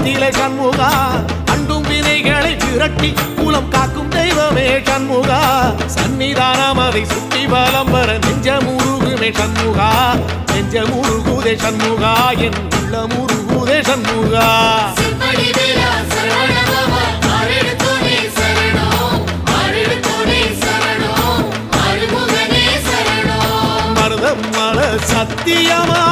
குலத்திலே சண்முகா அண்டும் வினைகளை விரட்டி குலம் காக்கும் தெய்வமே சண்முகா சன்னிதானம் அதை சுற்றி பலம் வர நெஞ்சமுருகுமே சண்முகா நெஞ்சமுருகுதே சண்முகா என் உள்ளமுருகுதே சண்முகா மருதம் மல சத்தியமா